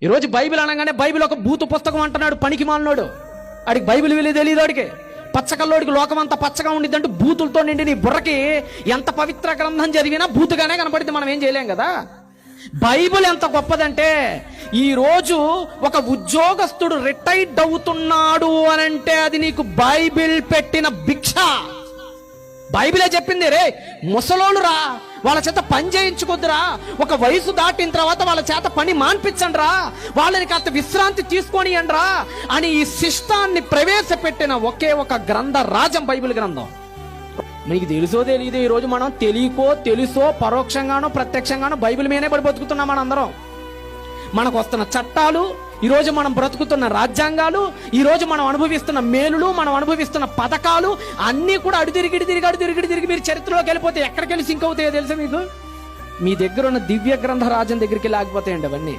ఈరోజు బైబిల్ అనగానే బైబిల్ ఒక భూత పుస్తకం అంటున్నాడు పనికి మాలినోడు. ఆడికి బైబిల్ విలువ తెలియదు. వాడికి పచ్చకల్లోడికి లోకమంతా పచ్చగా ఉండిద్దంటూ బూతులతో నిండి నీ బుర్రకి ఎంత పవిత్ర గ్రంథం చదివినా బూతుగానే కనపడితే మనం ఏం చేయలేం కదా. బైబిల్ ఎంత గొప్పదంటే ఈరోజు ఒక ఉద్యోగస్తుడు రిటైర్డ్ అవుతున్నాడు అనంటే అది నీకు బైబిల్ పెట్టిన భిక్ష. బైబిలే చెప్పింది, రే ముసలోళ్ళు రా, వాళ్ళ చేత పని చేయించుకొద్దురా, ఒక వయసు దాటిన తర్వాత వాళ్ళ చేత పని మాన్పించండి రా, వాళ్ళని కాస్త విశ్రాంతి తీసుకొని రా అని ఈ శిష్టాన్ని ప్రవేశపెట్టిన ఒకే ఒక గ్రంథ రాజం బైబిల్ గ్రంథం. మీకు తెలుసో తెలియదు, ఈరోజు మనం తెలియకో తెలుసో పరోక్షంగానో ప్రత్యక్షంగానో బైబిల్ మీదనే పడి బతుకుతున్నాం. మనందరం మనకు వస్తున్న చట్టాలు, ఈరోజు మనం బ్రతుకుతున్న రాజ్యాంగాలు, ఈరోజు మనం అనుభవిస్తున్న మేలులు, మనం అనుభవిస్తున్న పథకాలు అన్నీ కూడా అడుదిరిగి మీరు చరిత్రలోకి వెళ్ళిపోతే ఎక్కడికి వెళ్ళి సింక్ అవుతాయో తెలుసా మీకు? మీ దగ్గర ఉన్న దివ్య గ్రంథ రాజ్యం దగ్గరికి లాగిపోతాయండి అవన్నీ.